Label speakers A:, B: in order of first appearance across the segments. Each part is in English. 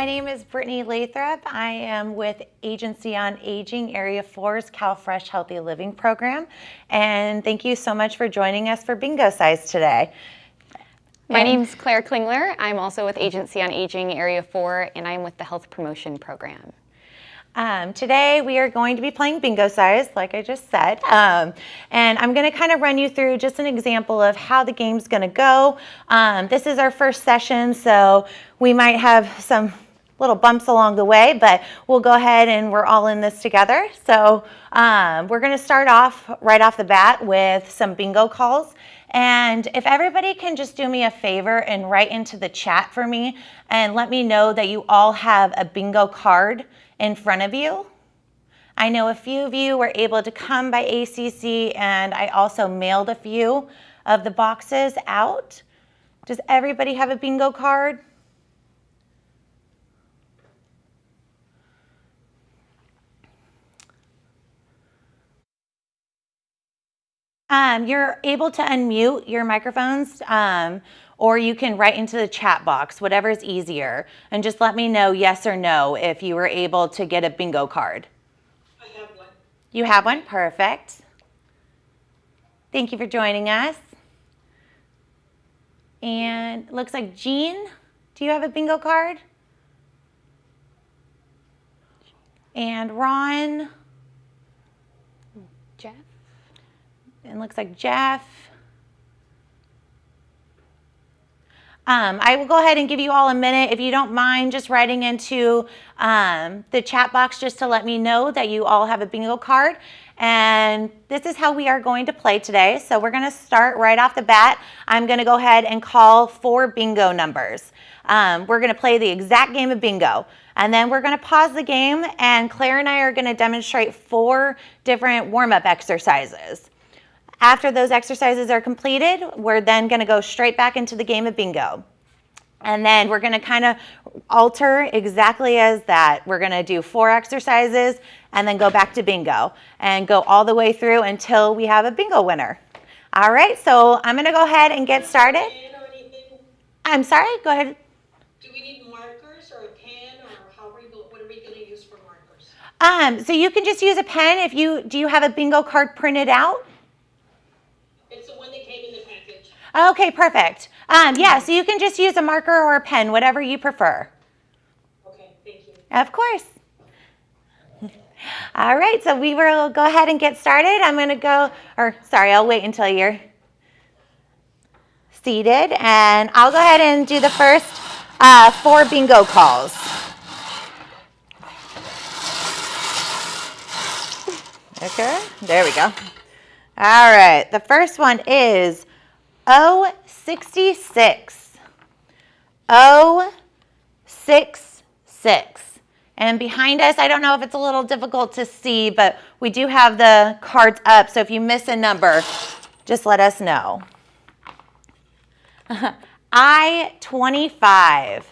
A: name is Brittany Lathrop. I am with Agency on Aging Area 4's CalFresh Healthy Living Program. And thank you so much for joining us for Bingocize today.
B: My name's Claire Klingler. I'm also with Agency on Aging Area 4, and I'm with the Health Promotion Program.
A: Today we are going to be playing Bingocize, like I just said, and I'm going to kind of run you through just an example of how the game's going to go. This is our first session, so we might have some little bumps along the way, but we'll go ahead and we're all in this together. So we're going to start off right off the bat with some bingo calls. And if everybody can just do me a favor and write into the chat for me and let me know that you all have a bingo card in front of you. I know a few of you were able to come by ACC, and I also mailed a few of the boxes out. Does everybody have a bingo card? You're able to unmute your microphones, or you can write into the chat box, whatever is easier, and just let me know yes or no if you were able to get a bingo card.
C: I have one.
A: You have one? Perfect. Thank you for joining us. And it looks like Jean, do you have a bingo card? And Ron?
B: Jeff?
A: And looks like Jeff. I will go ahead and give you all a minute, if you don't mind, just writing into the chat box just to let me know that you all have a bingo card. And this is how we are going to play today. So we're going to start right off the bat. I'm going to go ahead and call 4 bingo numbers. We're going to play the exact game of bingo. And then we're going to pause the game, and Claire and I are going to demonstrate 4 different warm-up exercises. After those exercises are completed, we're then going to go straight back into the game of bingo. And then we're going to kind of alter exactly as that. We're going to do 4 exercises and then go back to bingo and go all the way through until we have a bingo winner. All right, so I'm going to go ahead and get started. I'm sorry, go ahead.
C: Do we need markers or a pen, or what are we going to use for markers?
A: So you can just use a pen. Do you have a bingo card printed out?
C: It's the one that came in the package.
A: Okay, perfect. Yeah, so you can just use a marker or a pen, whatever you prefer.
C: Okay, thank you.
A: Of course. All right, so we will go ahead and get started. I'll wait until you're seated, and I'll go ahead and do the first 4 bingo calls. Okay, there we go. All right, the first one is 066. 066. And behind us, I don't know if it's a little difficult to see, but we do have the cards up, so if you miss a number, just let us know. I-25.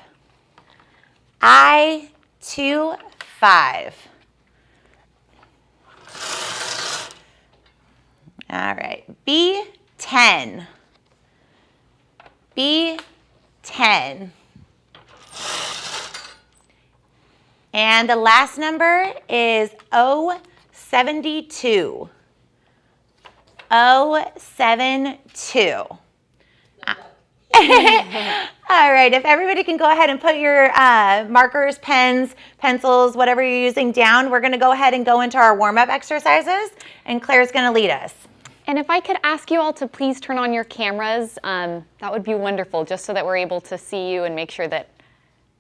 A: I-25. All right, B10. B10. And the last number is 072. 072. All right, if everybody can go ahead and put your markers, pens, pencils, whatever you're using down, we're going to go ahead and go into our warm-up exercises, and Claire's going to lead us.
B: And if I could ask you all to please turn on your cameras, that would be wonderful, just so that we're able to see you and make sure that,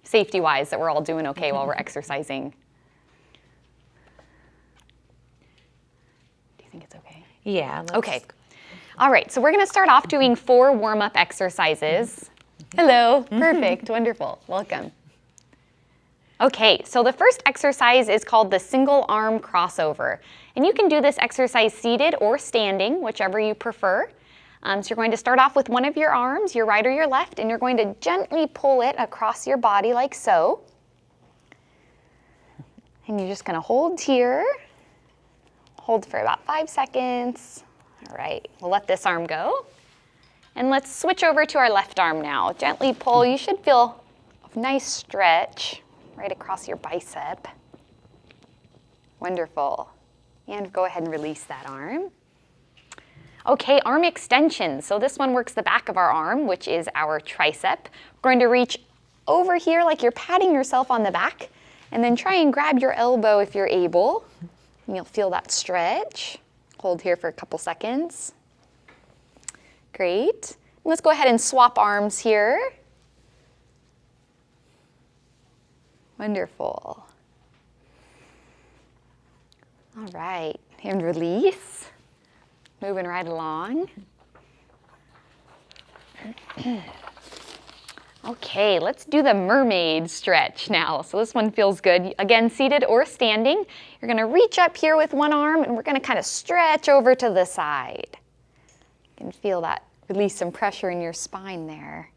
B: safety-wise, that we're all doing okay while we're exercising. Do you think it's okay?
A: Yeah.
B: Okay. All right, so we're going to start off doing 4 warm-up exercises. Hello. Perfect. Wonderful. Welcome. Okay, so the first exercise is called the single arm crossover. And you can do this exercise seated or standing, whichever you prefer. So you're going to start off with one of your arms, your right or your left, and you're going to gently pull it across your body like so. And you're just going to hold here. Hold for about 5 seconds. All right, we'll let this arm go. And let's switch over to our left arm now. Gently pull. You should feel a nice stretch. right across your bicep. Wonderful. And go ahead and release that arm. Okay, arm extensions. So this one works the back of our arm, which is our tricep. We're going to reach over here like you're patting yourself on the back, and then try and grab your elbow if you're able. And you'll feel that stretch. Hold here for a couple seconds. Great. Let's go ahead and swap arms here. Wonderful. All right, and release. Moving right along. Okay, let's do the mermaid stretch now. So this one feels good. Again, seated or standing. You're gonna reach up here with one arm and we're gonna kind of stretch over to the side. You can feel that release some pressure in your spine there.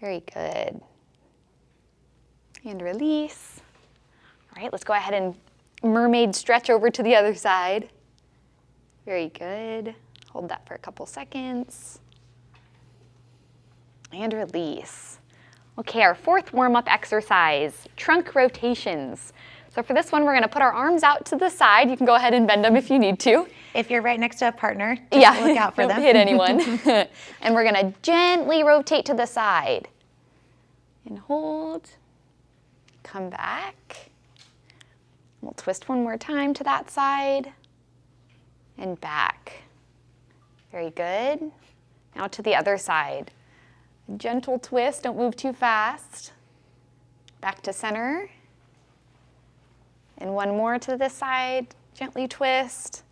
B: Very good. And release. All right, let's go ahead and mermaid stretch over to the other side. Very good. Hold that for a couple seconds. And release. Okay, our fourth warm-up exercise, trunk rotations. So for this one, we're gonna put our arms out to the side. You can go ahead and bend them if you need to.
A: If you're right next to a partner, just look out for them.
B: Don't hit anyone. And we're gonna gently rotate to the side. And hold. Come back. We'll twist one more time to that side. And back. Very good. Now to the other side. Gentle twist, don't move too fast. Back to center. And one more to this side, gently twist.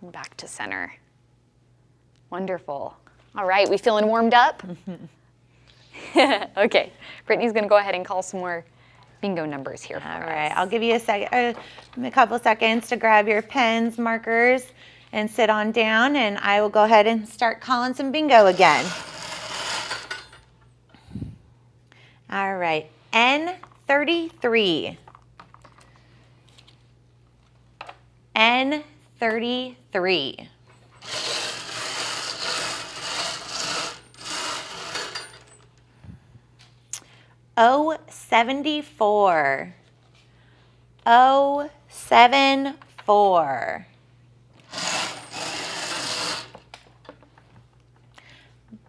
B: And back to center. Wonderful. All right, we feeling warmed up? Okay, Brittany's gonna go ahead and call some more bingo numbers here for us.
A: All right, I'll give you a couple seconds to grab your pens, markers, and sit on down, and I will go ahead and start calling some bingo again. All right, N33. N33. O74. O74.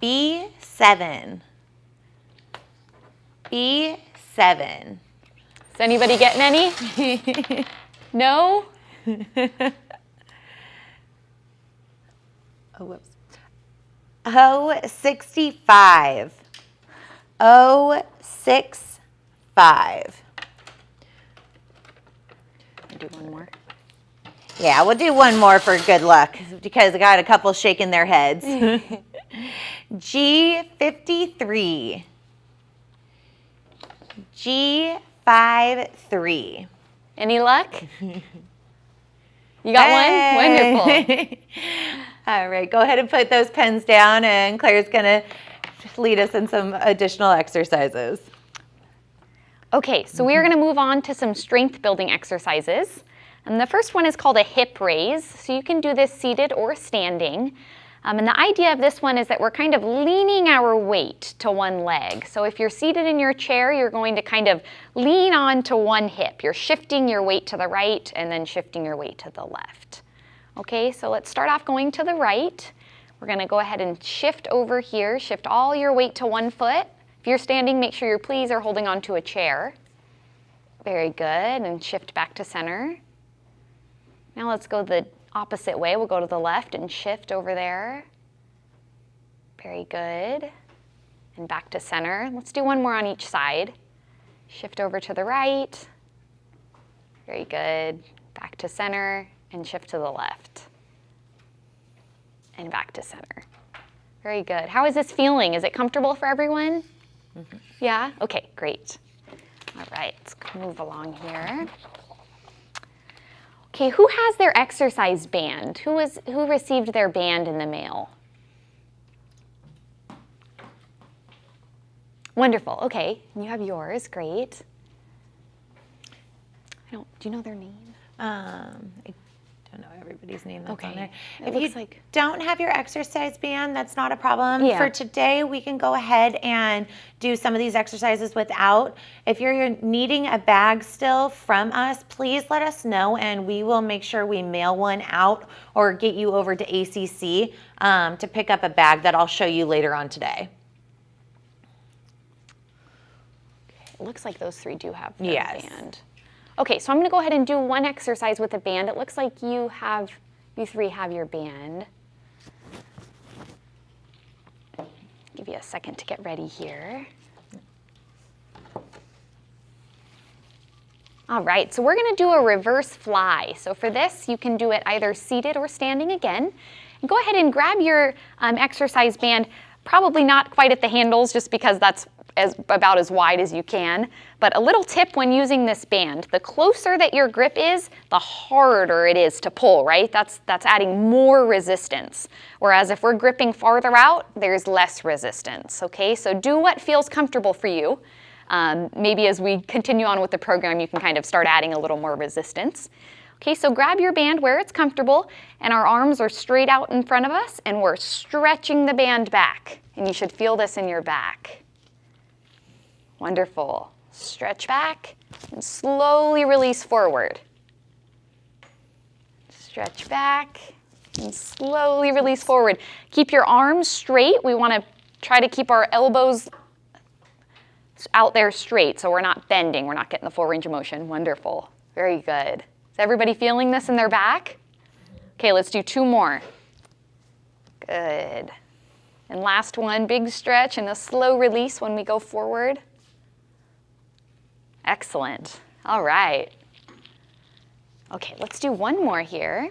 A: B7. B7.
B: Is anybody getting any? No?
A: Oh, whoops. O65. O65.
B: Do one more.
A: Yeah, we'll do one more for good luck because I got a couple shaking their heads. G53. G53.
B: Any luck? You got one? Wonderful.
A: All right, go ahead and put those pens down, and Claire's going to lead us in some additional exercises.
B: Okay, so we are going to move on to some strength building exercises. And the first one is called a hip raise. So you can do this seated or standing. And the idea of this one is that we're kind of leaning our weight to one leg. So if you're seated in your chair, you're going to kind of lean on to one hip. You're shifting your weight to the right and then shifting your weight to the left. Okay, so let's start off going to the right. We're going to go ahead and shift over here. Shift all your weight to one foot. If you're standing, make sure your pleats are holding onto a chair. Very good, and shift back to center. Now let's go the opposite way. We'll go to the left and shift over there. Very good. And back to center. Let's do one more on each side. Shift over to the right. Very good. Back to center and shift to the left. And back to center. Very good. How is this feeling? Is it comfortable for everyone? Mm-hmm. Yeah? Okay, great. All right, let's move along here. Okay, who has their exercise band? Who received their band in the mail? Wonderful, okay. You have yours, great. Do you know their name?
A: I don't know everybody's name that's on
B: Okay.
A: there.
B: It
A: If
B: looks
A: you
B: like-
A: don't have your exercise band, that's not a problem.
B: Yeah.
A: For today, we can go ahead and do some of these exercises without. If you're needing a bag still from us, please let us know and we will make sure we mail one out or get you over to ACC to pick up a bag that I'll show you later on today.
B: It looks like those three do have their
A: Yes.
B: band. Okay, so I'm going to go ahead and do one exercise with a band. It looks like you three have your band. Give you a second to get ready here. All right, so we're going to do a reverse fly. So for this, you can do it either seated or standing again. And go ahead and grab your exercise band, probably not quite at the handles just because that's about as wide as you can. But a little tip when using this band, the closer that your grip is, the harder it is to pull, right? That's adding more resistance. Whereas if we're gripping farther out, there's less resistance, okay? So do what feels comfortable for you. Maybe as we continue on with the program, you can kind of start adding a little more resistance. Okay, so grab your band where it's comfortable, and our arms are straight out in front of us, and we're stretching the band back. And you should feel this in your back. Wonderful. Stretch back and slowly release forward. Stretch back and slowly release forward. Keep your arms straight. We want to try to keep our elbows out there straight so we're not bending. We're not getting the full range of motion. Wonderful. Very good. Is everybody feeling this in their back? Okay, let's do two more. Good. And last one, big stretch and a slow release when we go forward. Excellent. All right. Okay, let's do one more here.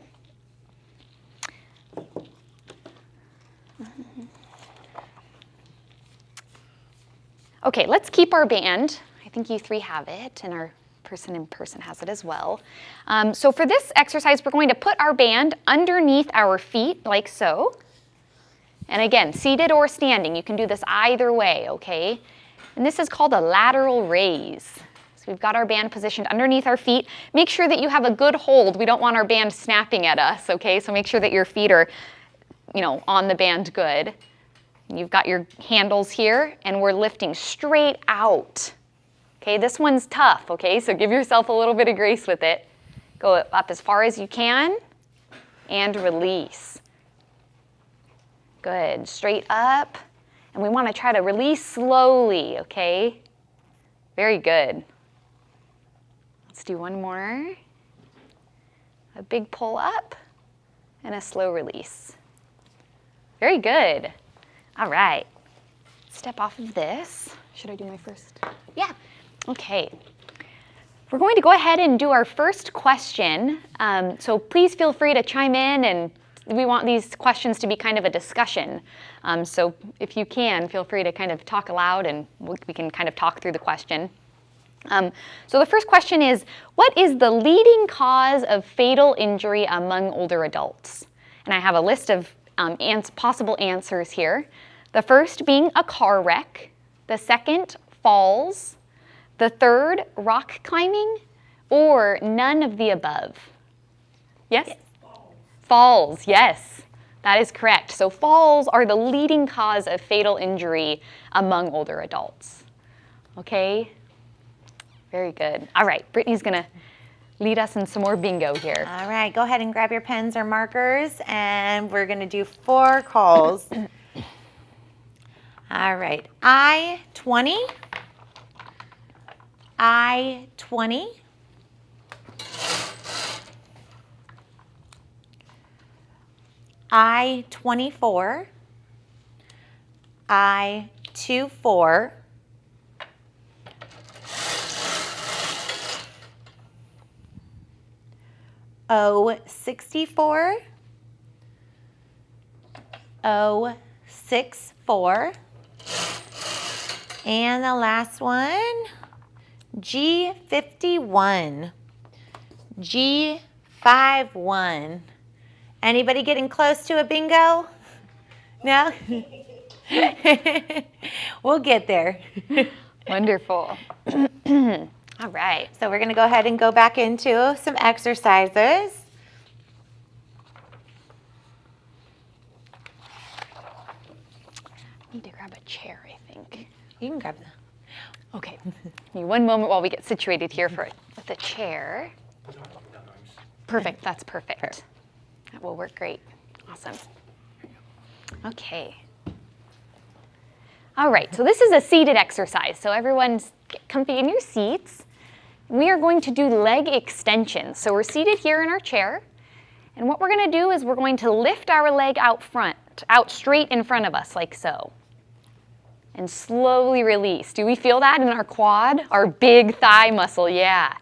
B: Okay, let's keep our band. I think you three have it, and our person in person has it as well. So for this exercise, we're going to put our band underneath our feet, like so. And again, seated or standing. You can do this either way, okay? And this is called a lateral raise. So we've got our band positioned underneath our feet. Make sure that you have a good hold. We don't want our band snapping at us, okay? So make sure that your feet are, on the band good. You've got your handles here, and we're lifting straight out. Okay, this one's tough, okay? So give yourself a little bit of grace with it. Go up as far as you can, and release. Good, straight up. And we want to try to release slowly, okay? Very good. Let's do one more. A big pull up and a slow release. Very good. All right. Step off of this. Should I do my first? Yeah. Okay. We're going to go ahead and do our first question. So please feel free to chime in, and we want these questions to be kind of a discussion. So if you can, feel free to kind of talk aloud, and we can kind of talk through the question. So the first question is, what is the leading cause of fatal injury among older adults? And I have a list of possible answers here. The first being a car wreck, the second, falls, the third, rock climbing, or none of the above. Yes? Falls, yes, that is correct. So falls are the leading cause of fatal injury among older adults. Okay? Very good. All right, Brittany's gonna lead us in some more bingo here.
A: All right, go ahead and grab your pens or markers, and we're gonna do 4 calls. All right, I-20, I-20, I-24, I-24, O-64, O-64, and the last one, G51, G51. Anybody getting close to a bingo? No? We'll get there.
B: Wonderful. All right.
A: So we're going to go ahead and go back into some exercises.
B: Need to grab a chair, I think.
A: You can grab the.
B: Okay. Give me one moment while we get situated here for the chair. Perfect. That's perfect. That will work great. Awesome. Okay. All right. So this is a seated exercise. So everyone's get comfy in your seats. We are going to do leg extensions. So we're seated here in our chair. And what we're going to do is we're going to lift our leg out straight in front of us, like so. And slowly release. Do we feel that in our quad? Our big thigh muscle, yeah.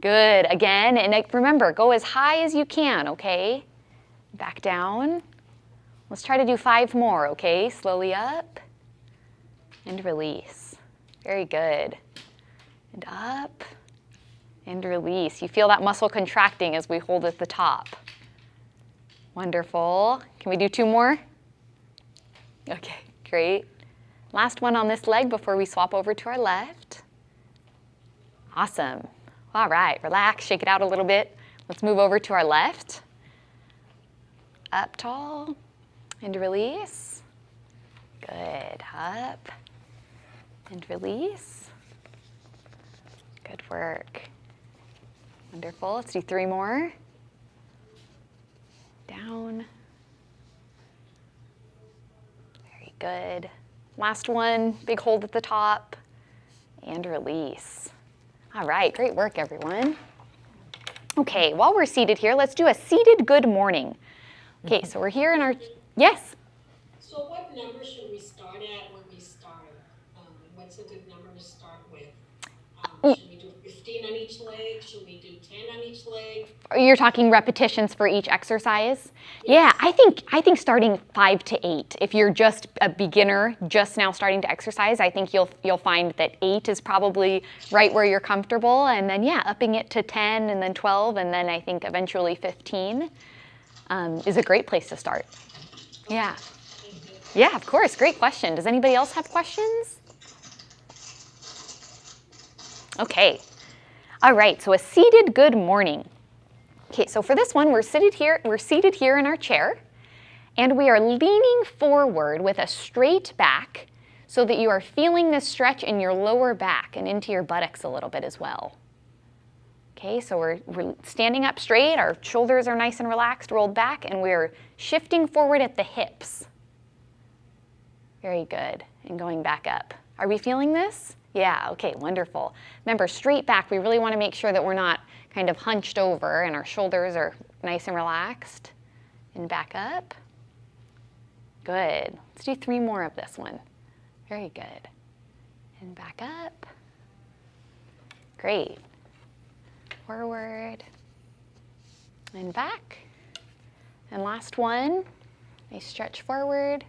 B: Good, again, and remember, go as high as you can, okay? Back down. Let's try to do 5 more, okay? Slowly up and release. Very good. And up and release. You feel that muscle contracting as we hold at the top. Wonderful. Can we do 2 more? Okay, great. Last one on this leg before we swap over to our left. Awesome. All right, relax, shake it out a little bit. Let's move over to our left. Up tall and release. Good, up and release. Good work. Wonderful, let's do 3 more. Down. Very good. Last one, big hold at the top, and release. All right, great work, everyone. Okay, while we're seated here, let's do a seated good morning. Okay, so we're here in our, yes?
C: So what number should we start at when we start? What's a good number to start with? Should we do 15 on each leg? Should we do 10 on each leg?
B: You're talking repetitions for each exercise? Yes. Yeah, I think starting 5 to 8. If you're just a beginner, just now starting to exercise, I think you'll find that 8 is probably right where you're comfortable, and then yeah, upping it to 10 and then 12, and then I think eventually 15 is a great place to start. Yeah. Yeah, of course. Great question. Does anybody else have questions? Okay. All right, so a seated good morning. Okay, so for this one, we're seated here in our chair, and we are leaning forward with a straight back so that you are feeling this stretch in your lower back and into your buttocks a little bit as well. Okay, so we're standing up straight, our shoulders are nice and relaxed, rolled back, and we're shifting forward at the hips. Very good, and going back up. Are we feeling this? Yeah, okay, wonderful. Remember, straight back, we really want to make sure that we're not kind of hunched over and our shoulders are nice and relaxed. And back up. Good. Let's do 3 more of this one. Very good. And back up. Great. Forward. And back. And last one. Nice stretch forward.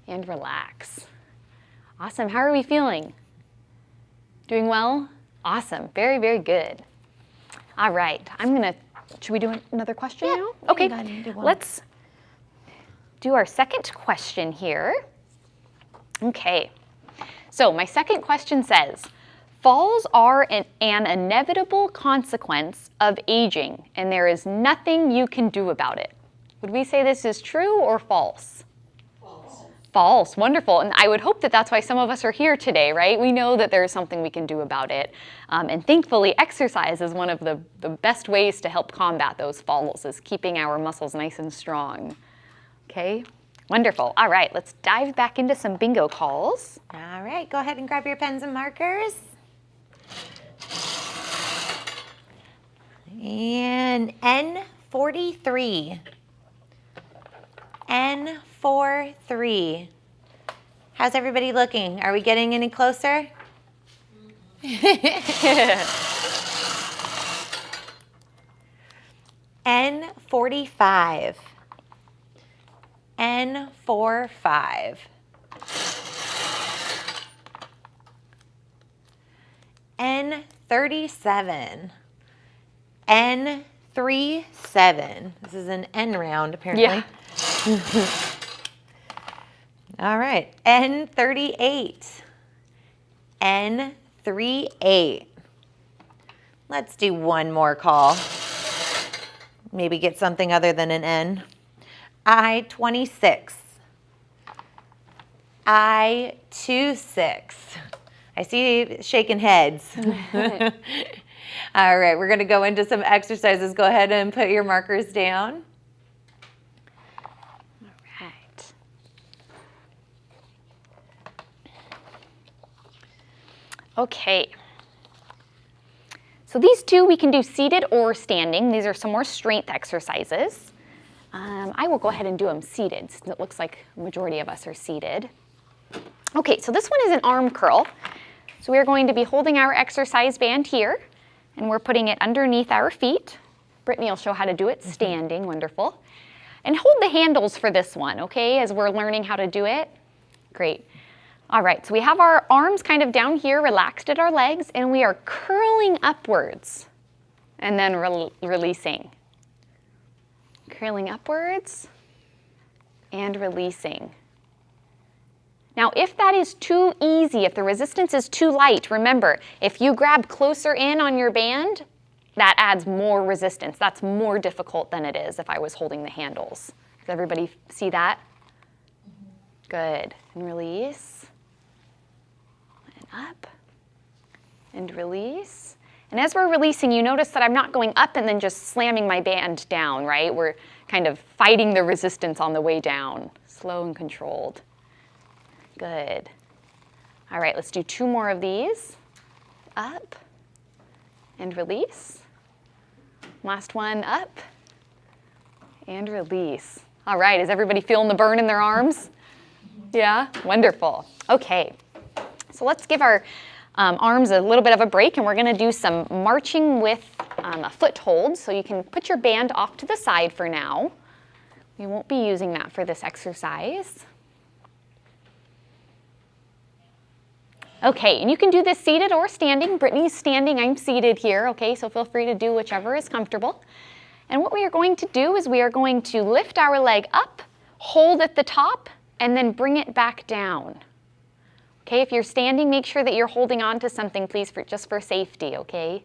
B: And relax. Awesome. How are we feeling? Doing well? Awesome. Very, very good. All right. Should we do another question now? Okay. Let's do our second question here. Okay. So my second question says, falls are an inevitable consequence of aging, and there is nothing you can do about it. Would we say this is true or false? False, wonderful. And I would hope that that's why some of us are here today, right? We know that there's something we can do about it. And thankfully, exercise is one of the best ways to help combat those falls, is keeping our muscles nice and strong. Okay, wonderful. All right, let's dive back into some bingo calls.
A: All right, go ahead and grab your pens and markers. And N43. N43. How's everybody looking? Are we getting any closer? N45. N45. N37. N37. This is an N round, apparently.
B: Yeah.
A: All right, N38. N38. Let's do one more call. Maybe get something other than an N. I26. I-26. I see shaking heads. All right, we're going to go into some exercises. Go ahead and put your markers down.
B: All right. Okay. So these two we can do seated or standing. These are some more strength exercises. I will go ahead and do them seated since it looks like the majority of us are seated. Okay, so this one is an arm curl. So we're going to be holding our exercise band here, and we're putting it underneath our feet. Brittany will show how to do it standing, wonderful. And hold the handles for this one, okay, as we're learning how to do it. Great. All right, so we have our arms kind of down here, relaxed at our legs, and we are curling upwards and then releasing. Curling upwards and releasing. Now, if that is too easy, if the resistance is too light, remember, if you grab closer in on your band, that adds more resistance. That's more difficult than it is if I was holding the handles. Does everybody see that? Good. And release. And up. And release. And as we're releasing, you notice that I'm not going up and then just slamming my band down, right? We're kind of fighting the resistance on the way down. Slow and controlled. Good. All right, let's do 2 more of these. Up and release. Last one, up and release. All right, is everybody feeling the burn in their arms? Yeah, wonderful. Okay, so let's give our arms a little bit of a break, and we're gonna do some marching with a foothold. So you can put your band off to the side for now. We won't be using that for this exercise. Okay, and you can do this seated or standing. Brittany's standing, I'm seated here, okay? So feel free to do whichever is comfortable. And what we are going to do is we are going to lift our leg up, hold at the top, and then bring it back down. Okay, if you're standing, make sure that you're holding on to something, please, just for safety, okay?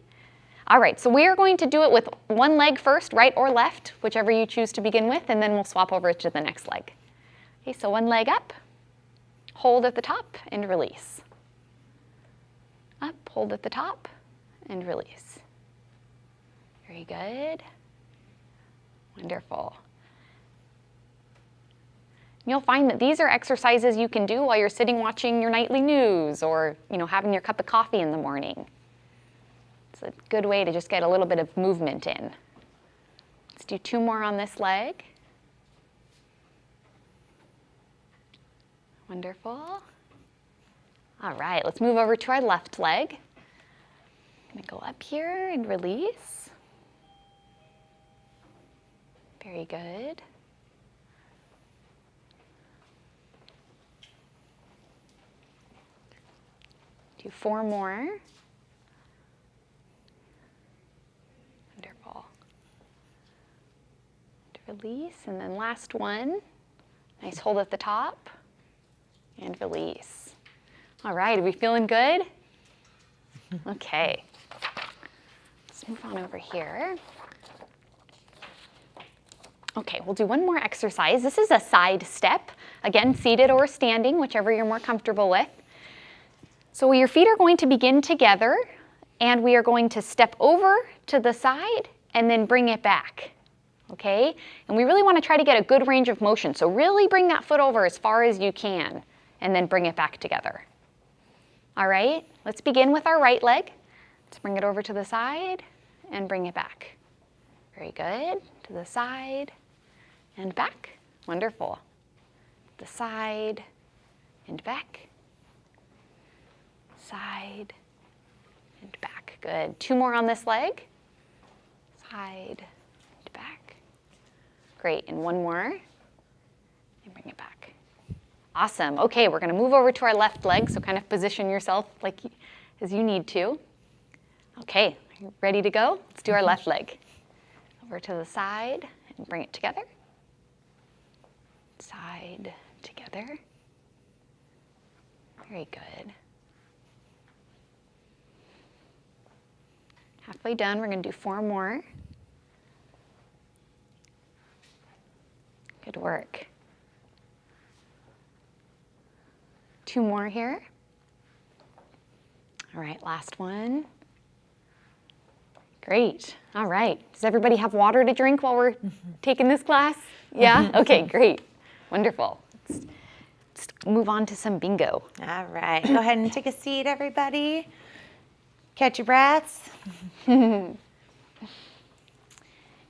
B: All right, so we are going to do it with one leg first, right or left, whichever you choose to begin with, and then we'll swap over to the next leg. Okay, so one leg up, hold at the top, and release. Up, hold at the top, and release. Very good. Wonderful. You'll find that these are exercises you can do while you're sitting watching your nightly news or, having your cup of coffee in the morning. It's a good way to just get a little bit of movement in. Let's do 2 more on this leg. Wonderful. All right, let's move over to our left leg. I'm gonna go up here and release. Very good. Do 4 more. Wonderful. To release, and then last one. Nice hold at the top, and release. All right, are we feeling good? Okay. Let's move on over here. Okay, we'll do one more exercise. This is a side step. Again, seated or standing, whichever you're more comfortable with. So your feet are going to begin together, and we are going to step over to the side and then bring it back, okay? And we really want to try to get a good range of motion. So really bring that foot over as far as you can, and then bring it back together. All right, let's begin with our right leg. Let's bring it over to the side and bring it back. Very good. To the side and back. Wonderful. The side and back. Side and back. Good. 2 more on this leg. Side and back. Great. And 1 more. And bring it back. Awesome. Okay, we're going to move over to our left leg, so kind of position yourself as you need to. Okay, ready to go? Let's do our left leg. Over to the side and bring it together. Side, together. Very good. Halfway done, we're going to do 4 more. Good work. 2 more here. All right, last one. Great. All right. Does everybody have water to drink while we're taking this class? Yeah? Okay, great. Wonderful. Let's move on to some bingo.
A: All right. Go ahead and take a seat, everybody. Catch your breaths.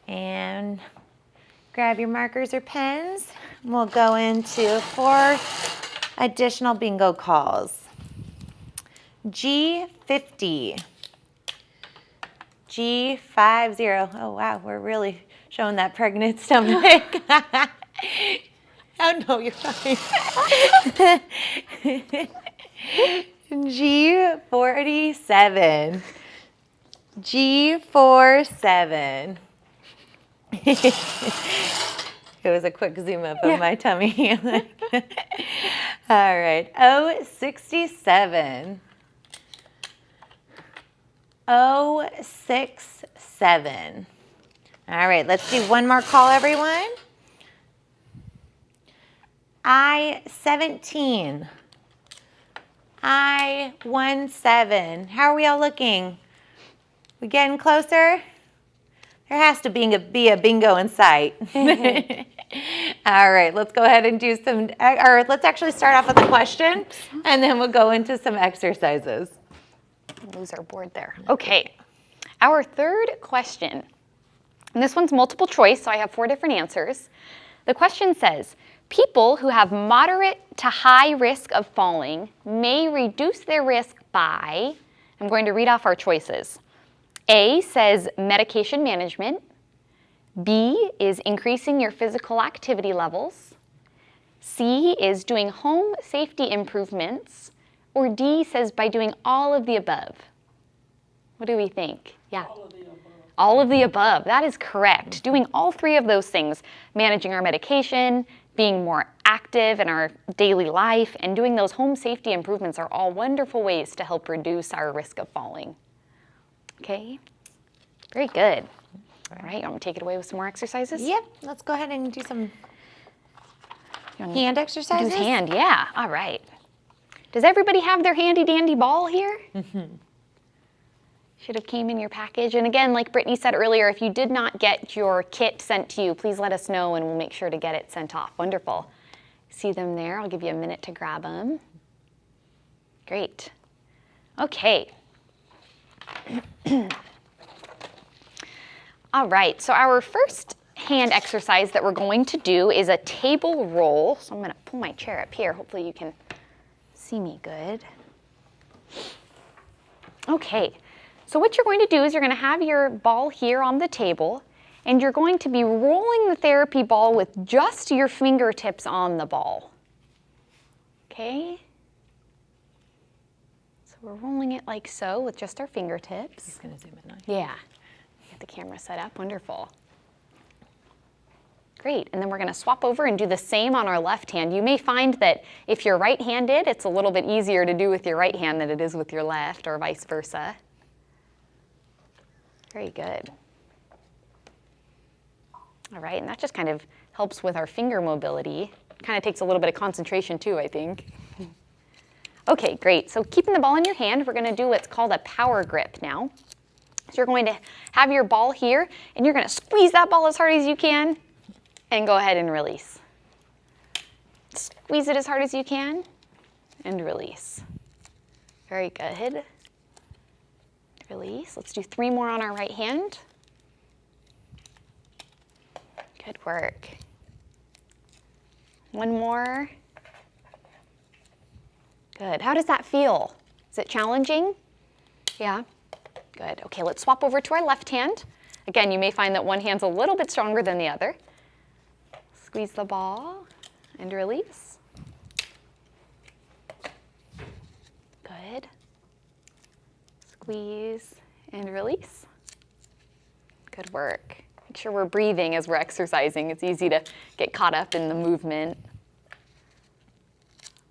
A: And grab your markers or pens. We'll go into 4 additional bingo calls. G50. G50. Oh, wow, we're really showing that pregnant stomach. Oh, no, you're fine. G47. G47. It was a quick zoom up of my tummy. All right, O67. O67. All right, let's do one more call, everyone. I17. I17. How are we all looking? We getting closer? There has to be a bingo in sight. All right, let's go ahead and do some, or let's actually start off with a question, and then we'll go into some exercises.
B: Lose our board there. Okay, our third question, and this one's multiple choice, so I have 4 different answers. The question says, people who have moderate to high risk of falling may reduce their risk by, I'm going to read off our choices. A says medication management. B is increasing your physical activity levels. C is doing home safety improvements. Or D says by doing all of the above. What do we think? Yeah.
C: All of the above.
B: All of the above. That is correct. Doing all 3 of those things, managing our medication, being more active in our daily life, and doing those home safety improvements are all wonderful ways to help reduce our risk of falling. Okay, very good. All right, you want me to take it away with some more exercises?
A: Yep, let's go ahead and do some hand exercises.
B: Do hand, yeah, all right. Does everybody have their handy dandy ball here? Should have came in your package. And again, like Brittany said earlier, if you did not get your kit sent to you, please let us know and we'll make sure to get it sent off. Wonderful. See them there? I'll give you a minute to grab them. Great. Okay. All right, so our first hand exercise that we're going to do is a table roll. So I'm going to pull my chair up here. Hopefully you can see me good. Okay, so what you're going to do is you're going to have your ball here on the table, and you're going to be rolling the therapy ball with just your fingertips on the ball. Okay? So we're rolling it like so with just our fingertips.
A: Just gonna zoom in on you.
B: Yeah. Get the camera set up. Wonderful. Great. And then we're going to swap over and do the same on our left hand. You may find that if you're right-handed, it's a little bit easier to do with your right hand than it is with your left, or vice versa. Very good. All right, and that just kind of helps with our finger mobility. Kind of takes a little bit of concentration too, I think. Okay, great. So keeping the ball in your hand, we're going to do what's called a power grip now. So you're going to have your ball here, and you're going to squeeze that ball as hard as you can, and go ahead and release. Squeeze it as hard as you can, and release. Very good. Release. Let's do 3 more on our right hand. Good work. 1 more. Good. How does that feel? Is it challenging? Yeah. Good. Okay, let's swap over to our left hand. Again, you may find that one hand's a little bit stronger than the other. Squeeze the ball and release. Good. Squeeze and release. Good work. Make sure we're breathing as we're exercising. It's easy to get caught up in the movement.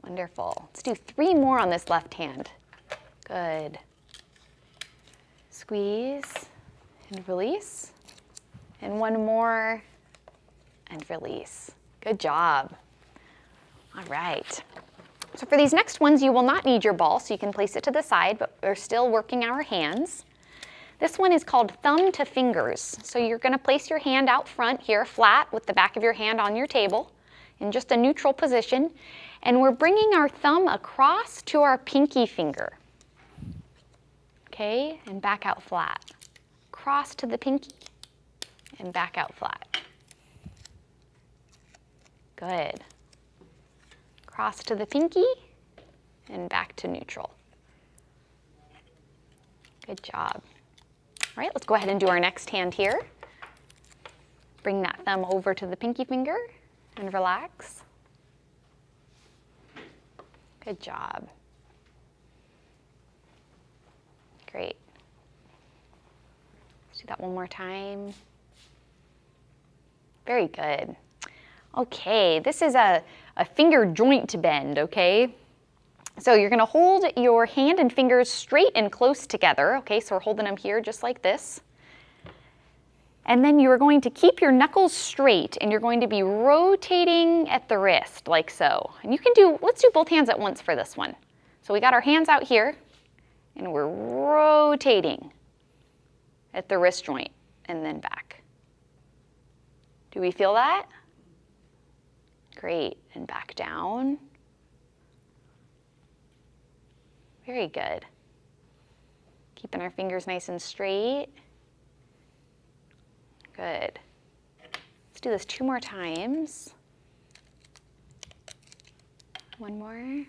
B: Wonderful. Let's do 3 more on this left hand. Good. Squeeze and release. And 1 more and release. Good job. All right. So for these next ones, you will not need your ball, so you can place it to the side, but we're still working our hands. This one is called thumb to fingers. So you're going to place your hand out front here, flat, with the back of your hand on your table in just a neutral position. And we're bringing our thumb across to our pinky finger. Okay, and back out flat. Cross to the pinky and back out flat. Good. Cross to the pinky and back to neutral. Good job. All right, let's go ahead and do our next hand here. Bring that thumb over to the pinky finger and relax. Good job. Great. Let's do that one more time. Very good. Okay, this is a finger joint bend, okay? So you're gonna hold your hand and fingers straight and close together, okay? So we're holding them here just like this. And then you're going to keep your knuckles straight and you're going to be rotating at the wrist like so. And you can do, let's do both hands at once for this one. So we got our hands out here and we're rotating at the wrist joint and then back. Do we feel that? Great, and back down. Very good. Keeping our fingers nice and straight. Good. Let's do this 2 more times. One more.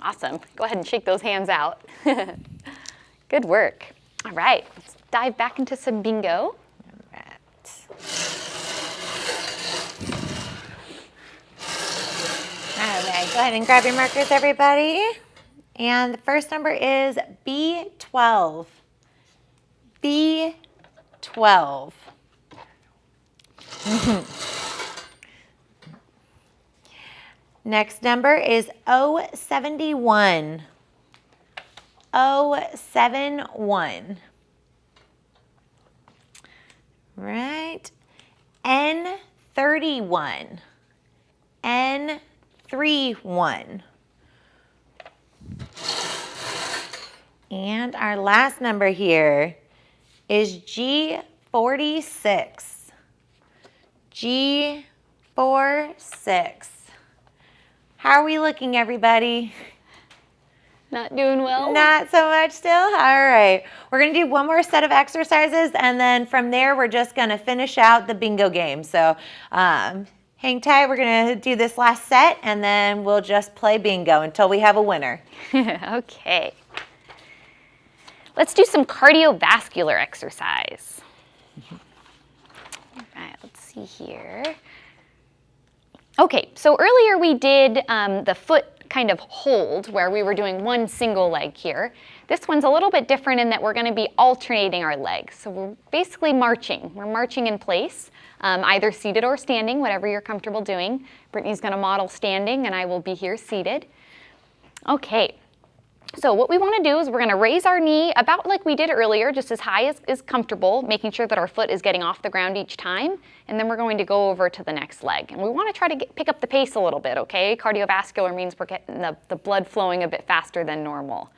B: Awesome. Go ahead and shake those hands out. Good work. All right, let's dive back into some bingo.
A: All right, go ahead and grab your markers, everybody. And the first number is B12. B12. Next number is 071. 071. Right. N31. N31. And our last number here is G46. G46. How are we looking, everybody?
B: Not doing well?
A: Not so much still? All right. We're going to do one more set of exercises, and then from there, we're just going to finish out the bingo game. So hang tight. We're going to do this last set, and then we'll just play bingo until we have a winner.
B: Okay. Let's do some cardiovascular exercise. All right, let's see here. Okay, so earlier we did the foot kind of hold where we were doing one single leg here. This one's a little bit different in that we're going to be alternating our legs. So we're basically marching. We're marching in place, either seated or standing, whatever you're comfortable doing. Brittany's going to model standing and I will be here seated. Okay. So what we want to do is we're going to raise our knee about like we did earlier, just as high as is comfortable, making sure that our foot is getting off the ground each time. And then we're going to go over to the next leg. And we want to try to pick up the pace a little bit, okay? Cardiovascular means we're getting the blood flowing a bit faster than normal.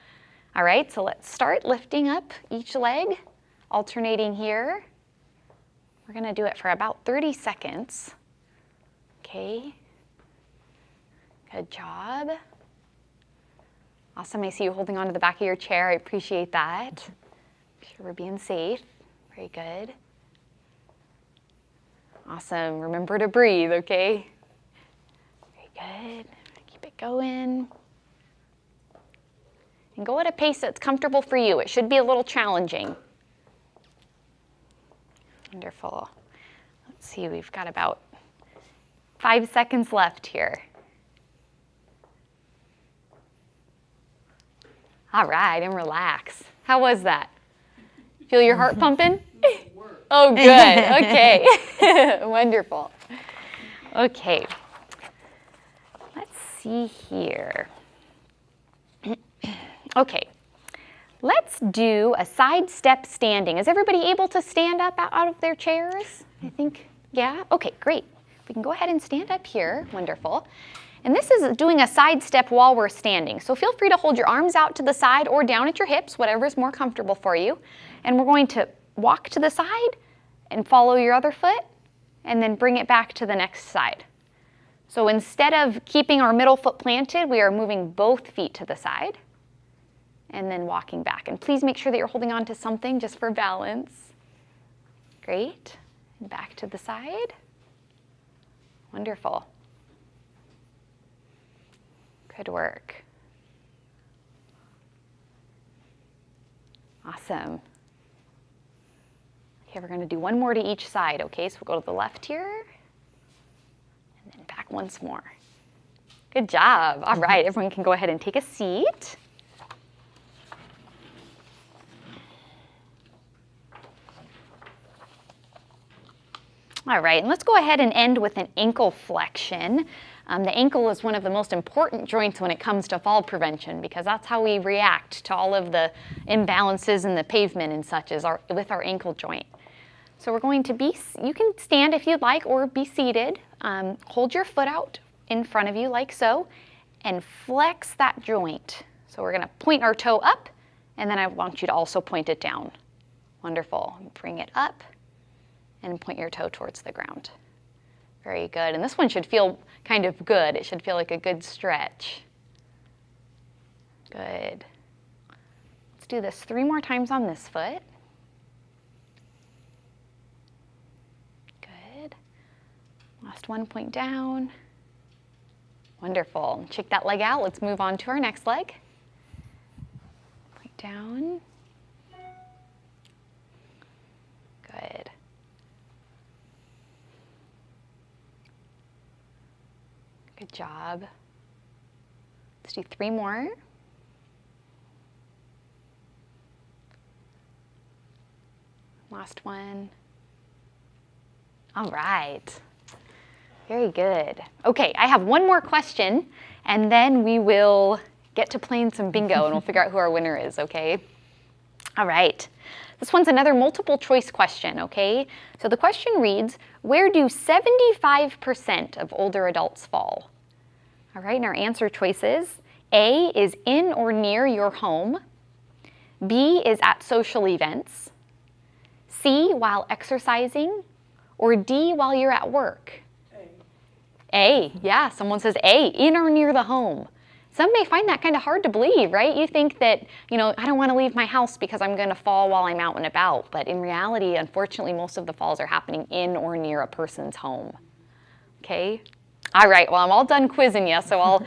B: All right, so let's start lifting up each leg, alternating here. We're going to do it for about 30 seconds. Okay. Good job. Awesome, I see you holding on to the back of your chair. I appreciate that. Make sure we're being safe. Very good. Awesome, remember to breathe, okay? Very good, keep it going. And go at a pace that's comfortable for you. It should be a little challenging. Wonderful. Let's see, we've got about 5 seconds left here. All right, and relax. How was that? Feel your heart pumping? Oh, good. Okay. Wonderful. Okay. Let's see here. Okay. Let's do a side step standing. Is everybody able to stand up out of their chairs? I think, yeah? Okay, great. If we can go ahead and stand up here. Wonderful. And this is doing a side step while we're standing. So feel free to hold your arms out to the side or down at your hips, whatever is more comfortable for you. And we're going to walk to the side and follow your other foot and then bring it back to the next side. So instead of keeping our middle foot planted, we are moving both feet to the side and then walking back. And please make sure that you're holding on to something just for balance. Great. And back to the side. Wonderful. Good work. Awesome. Okay, we're going to do one more to each side, okay? So we'll go to the left here, and then back once more. Good job. All right, everyone can go ahead and take a seat. All right, and let's go ahead and end with an ankle flexion. The ankle is one of the most important joints when it comes to fall prevention because that's how we react to all of the imbalances in the pavement and such with our ankle joint. So we're going to you can stand if you'd like or be seated. Hold your foot out in front of you like so and flex that joint. So we're going to point our toe up and then I want you to also point it down. Wonderful. Bring it up and point your toe towards the ground. Very good. And this one should feel kind of good. It should feel like a good stretch. Good. Let's do this 3 more times on this foot. Good. Last one, point down. Wonderful. Check that leg out. Let's move on to our next leg. Point down. Good. Good job. Let's do 3 more. Last one. All right. Very good. Okay, I have one more question, and then we will get to playing some bingo, and we'll figure out who our winner is, okay? All right. This one's another multiple choice question, okay? So the question reads, where do 75% of older adults fall? All right, and our answer choices, A is in or near your home, B is at social events, C while exercising, or D while you're at work? A, yeah, someone says A, in or near the home. Some may find that kind of hard to believe, right? You think that, I don't want to leave my house because I'm going to fall while I'm out and about. But in reality, unfortunately, most of the falls are happening in or near a person's home. Okay? All right, well, I'm all done quizzing you, so I'll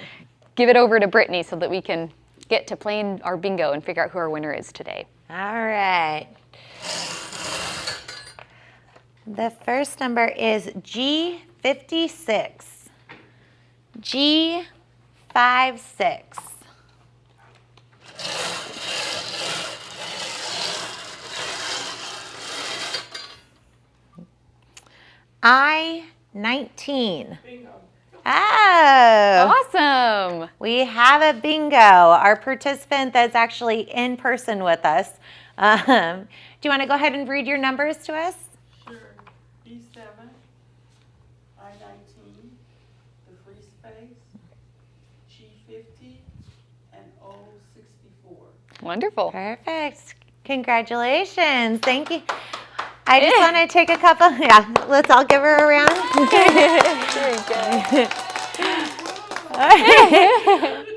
B: give it over to Brittany so that we can get to playing our bingo and figure out who our winner is today.
A: All right. The first number is G56. G56. I-19.
C: Bingo.
A: Oh.
B: Awesome.
A: We have a bingo. Our participant that's actually in person with us. Do you want to go ahead and read your numbers to us?
D: Sure. B7, I-19, the free space, G50, and O64.
B: Wonderful.
A: Perfect. Congratulations. Thank you. I just want to take a couple. Yeah, let's all give her a round.
B: Very good.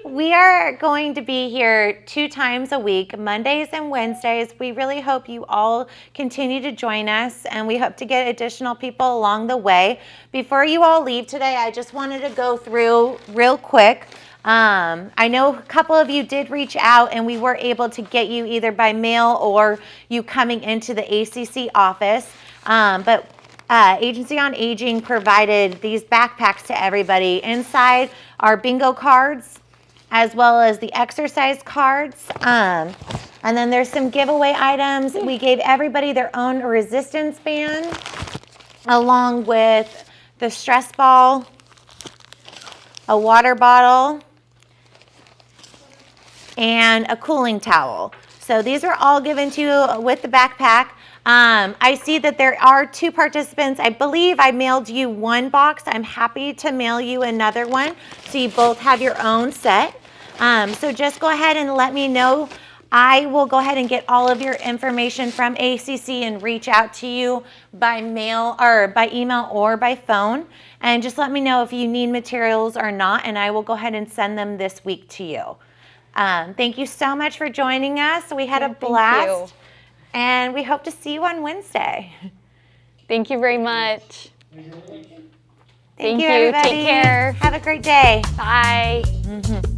A: We are going to be here 2 times a week, Mondays and Wednesdays. We really hope you all continue to join us, and we hope to get additional people along the way. Before you all leave today, I just wanted to go through real quick. I know a couple of you did reach out, and we were able to get you either by mail or you coming into the ACC office. But Agency on Aging provided these backpacks to everybody. Inside are bingo cards as well as the exercise cards. And then there's some giveaway items. We gave everybody their own resistance band along with the stress ball, a water bottle, and a cooling towel. So these are all given to you with the backpack. I see that there are 2 participants. I believe I mailed you 1 box. I'm happy to mail you another one so you both have your own set. So just go ahead and let me know. I will go ahead and get all of your information from ACC and reach out to you by mail or by email or by phone. And just let me know if you need materials or not, and I will go ahead and send them this week to you. Thank you so much for joining us. We had a blast.
B: Thank you.
A: And we hope to see you on Wednesday.
B: Thank you very much.
A: Thank
B: Thank
A: you,
B: you.
A: everybody.
B: Take care.
A: Have a great day.
B: Bye.
A: Mhm.